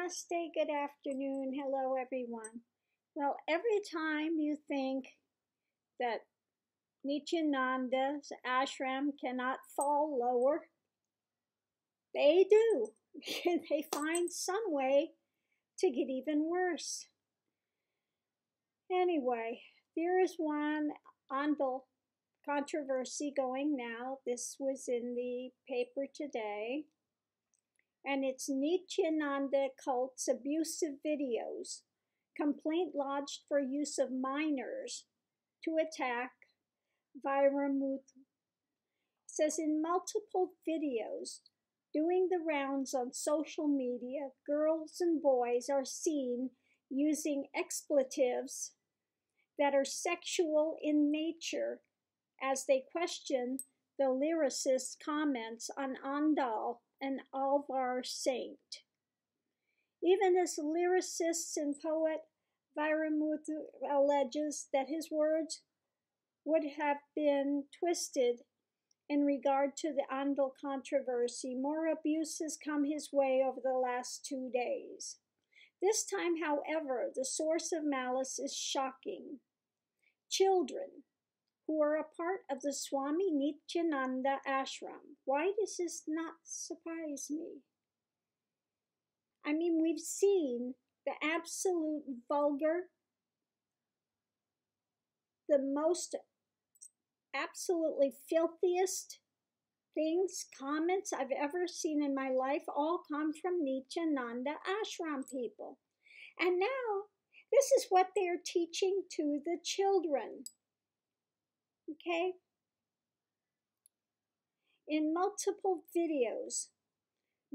Namaste, good afternoon, hello everyone. Well, every time you think that Nityananda's ashram cannot fall lower, they do. They find some way to get even worse. Anyway, there is one Andal controversy going now. This was in the paper today. And it's Nityananda cult's abusive videos, complaint lodged for use of minors to attack Vairamuthu. It says in multiple videos doing the rounds on social media, girls and boys are seen using expletives that are sexual in nature as they question the lyricist's comments on Andal and Alvar Saint. Even as lyricist and poet Vairamuthu alleges that his words would have been twisted in regard to the Andal controversy, more abuse has come his way over the last 2 days. This time, however, the source of malice is shocking. Children who are a part of the Swami Nityananda ashram. Why does this not surprise me? I mean, we've seen the absolute vulgar, the most absolutely filthiest things, comments I've ever seen in my life all come from Nityananda ashram people. And now, this is what they're teaching to the children. Okay? In multiple videos,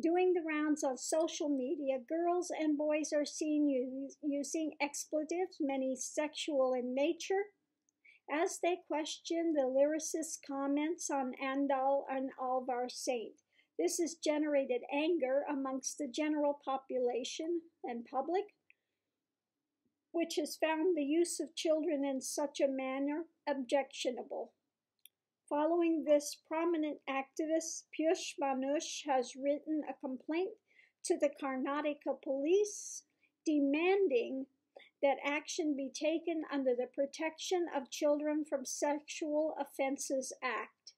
doing the rounds on social media, girls and boys are seen using expletives, many sexual in nature, as they question the lyricist's comments on Andal and Alvar Saint. This has generated anger amongst the general population and public, which has found the use of children in such a manner objectionable. Following this, prominent activist Piyush Manush has written a complaint to the Karnataka police demanding that action be taken under the Protection of Children from Sexual Offences Act,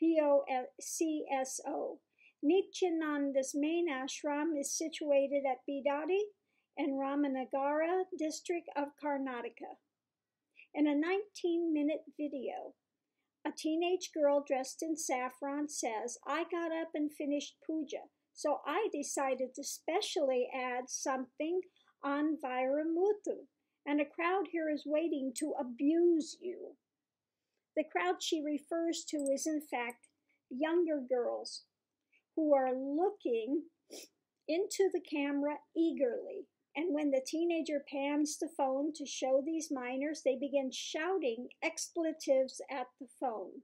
POCSO. Nityananda's main ashram is situated at Bidadi in Ramanagara district of Karnataka. In a 19-minute video, a teenage girl dressed in saffron says, "I got up and finished puja, so I decided to specially add something on Vairamuthu, and a crowd here is waiting to abuse you." The crowd she refers to is in fact younger girls who are looking into the camera eagerly. And when the teenager pans the phone to show these minors, they begin shouting expletives at the phone.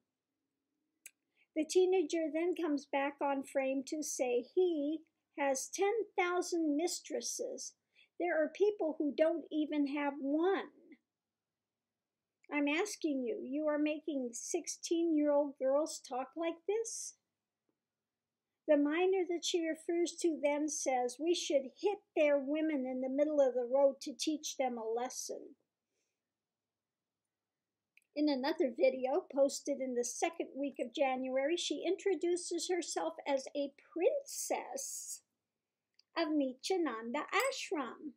The teenager then comes back on frame to say he has 10,000 mistresses. There are people who don't even have one. I'm asking you, you are making 16-year-old girls talk like this? The minor that she refers to then says, "We should hit their women in the middle of the road to teach them a lesson." In another video posted in the second week of January, she introduces herself as a princess of Nityananda ashram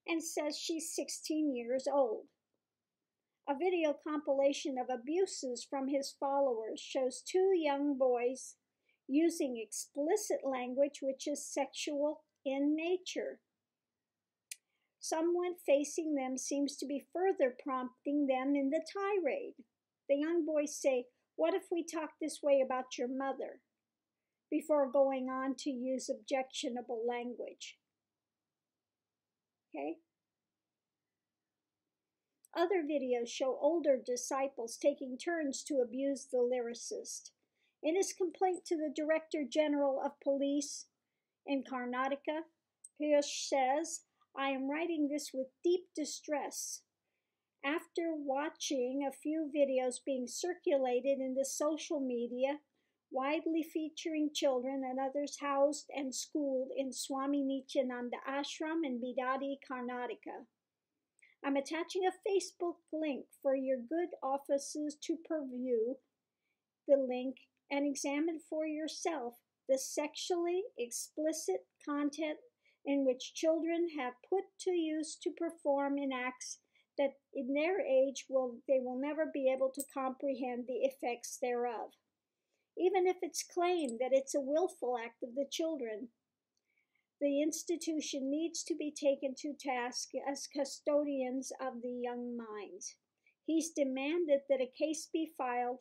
and says she's 16 years old. A video compilation of abuses from his followers shows 2 young boys using explicit language which is sexual in nature. Someone facing them seems to be further prompting them in the tirade. The young boys say, "What if we talk this way about your mother?" before going on to use objectionable language. Okay? Other videos show older disciples taking turns to abuse the lyricist. In his complaint to the Director General of Police in Karnataka, Piyush says, "I am writing this with deep distress. After watching a few videos being circulated in the social media widely featuring children and others housed and schooled in Swami Nityananda Ashram in Bidadi, Karnataka. I'm attaching a Facebook link for your good offices to preview the link and examine for yourself the sexually explicit content in which children have put to use to perform in acts that in their age they will never be able to comprehend the effects thereof, even if it's claimed that it's a willful act of the children. The institution needs to be taken to task as custodians of the young minds. He's demanded that a case be filed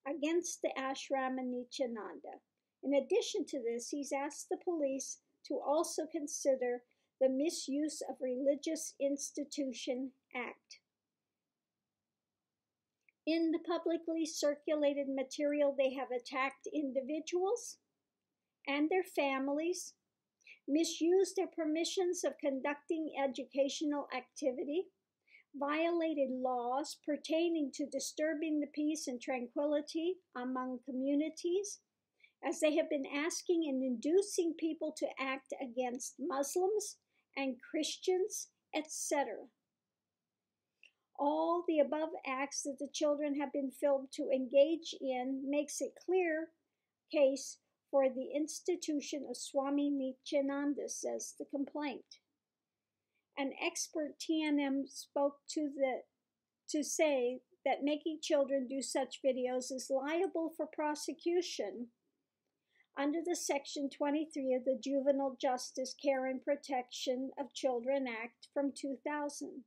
against the ashram and Nityananda. In addition to this, he's asked the police to also consider the Misuse of Religious Institution Act. In the publicly circulated material, they have attacked individuals and their families, misused their permissions of conducting educational activity, violated laws pertaining to disturbing the peace and tranquility among communities, as they have been asking and inducing people to act against Muslims and Christians, etc. All the above acts that the children have been filmed to engage in makes it clear case for the institution of Swami Nityananda, says the complaint. An expert TNM spoke to say that making children do such videos is liable for prosecution under the Section 23 of the Juvenile Justice Care and Protection of Children Act from 2000.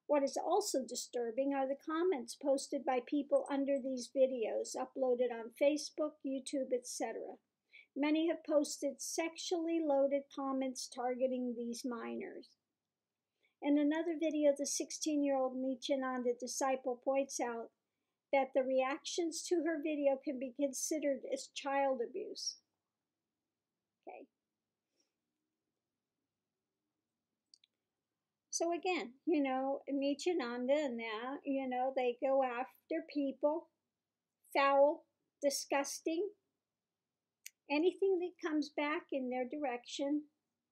What is also disturbing are the comments posted by people under these videos uploaded on Facebook, YouTube, etc. Many have posted sexually loaded comments targeting these minors. In another video, the 16-year-old Nityananda disciple points out that the reactions to her video can be considered as child abuse. Okay. So again, Nityananda and that, they go after people, foul, disgusting, anything that comes back in their direction,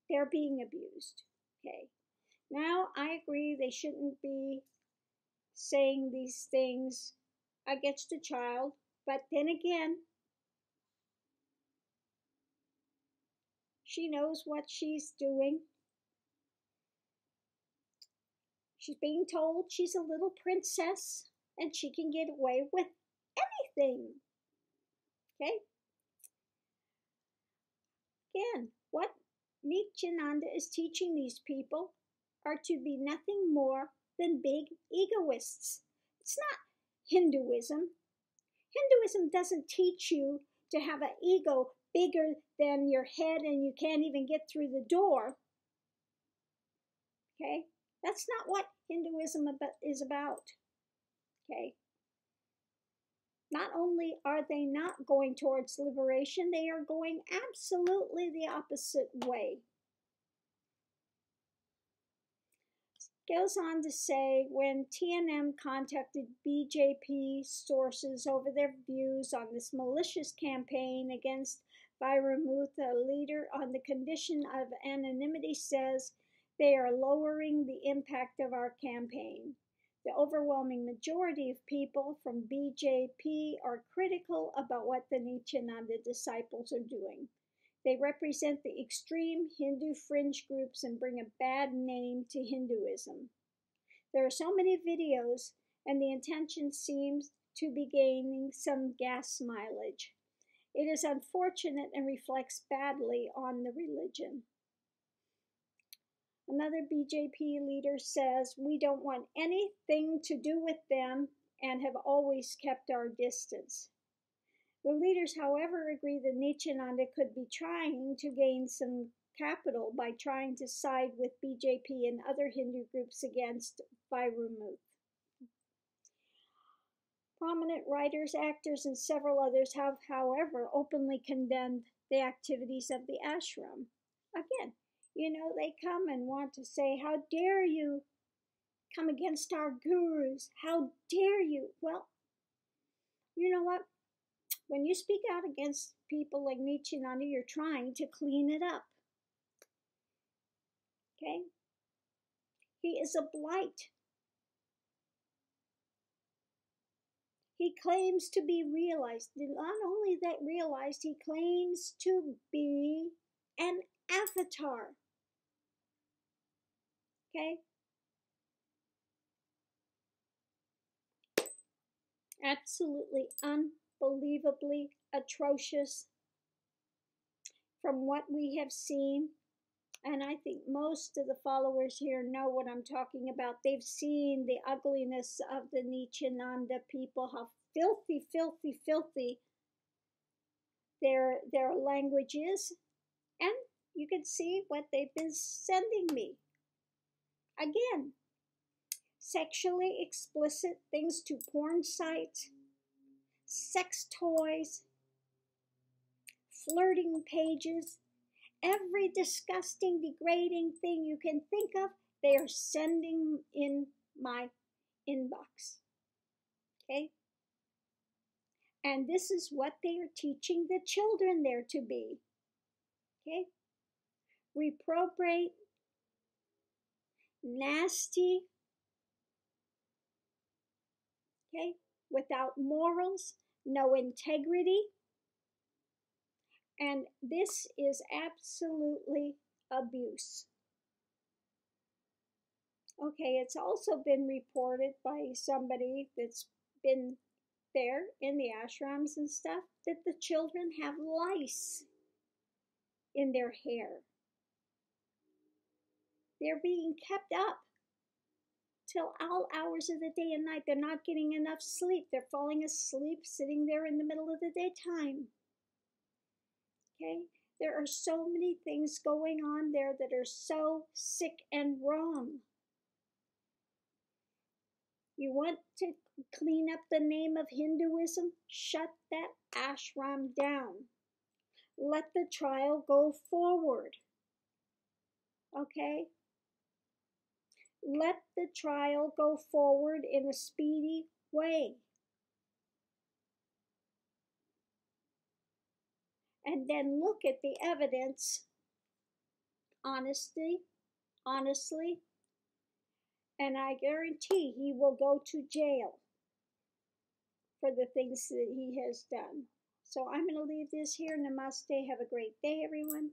they're being abused. Okay. Now, I agree they shouldn't be saying these things against a child, but then again, she knows what she's doing. She's being told she's a little princess and she can get away with anything. Okay? Again, what Nityananda is teaching these people are to be nothing more than big egoists. It's not Hinduism. Hinduism doesn't teach you to have an ego bigger than your head and you can't even get through the door. Okay? That's not what Hinduism is about. Okay? Not only are they not going towards liberation, they are going absolutely the opposite way. Goes on to say, when TNM contacted BJP sources over their views on this malicious campaign against Vairumuth, a leader on the condition of anonymity, says they are lowering the impact of our campaign. The overwhelming majority of people from BJP are critical about what the Nityananda disciples are doing. They represent the extreme Hindu fringe groups and bring a bad name to Hinduism. There are so many videos, and the intention seems to be gaining some gas mileage. It is unfortunate and reflects badly on the religion. Another BJP leader says, we don't want anything to do with them and have always kept our distance. The leaders, however, agree that Nityananda could be trying to gain some capital by trying to side with BJP and other Hindu groups against Vairumuth. Prominent writers, actors, and several others have, however, openly condemned the activities of the ashram. Again, they come and want to say, how dare you come against our gurus? How dare you? Well, you know what? When you speak out against people like Nityananda, you're trying to clean it up. Okay? He is a blight. He claims to be realized. Not only that realized, he claims to be an avatar. Okay? Absolutely unbelievably atrocious from what we have seen. And I think most of the followers here know what I'm talking about. They've seen the ugliness of the Nityananda people, how filthy, filthy, filthy their language is. And you can see what they've been sending me. Again, sexually explicit things to porn sites, sex toys, flirting pages, every disgusting, degrading thing you can think of, they are sending in my inbox. Okay? And this is what they are teaching the children there to be. Okay? Reprobate, nasty, okay? Without morals, no integrity. And this is absolutely abuse. Okay, it's also been reported by somebody that's been there in the ashrams and stuff that the children have lice in their hair. They're being kept up till all hours of the day and night. They're not getting enough sleep. They're falling asleep sitting there in the middle of the daytime. Okay? There are so many things going on there that are so sick and wrong. You want to clean up the name of Hinduism? Shut that ashram down. Let the trial go forward. Okay? Let the trial go forward in a speedy way. And then look at the evidence honestly, and I guarantee he will go to jail for the things that he has done. So I'm going to leave this here. Namaste. Have a great day, everyone.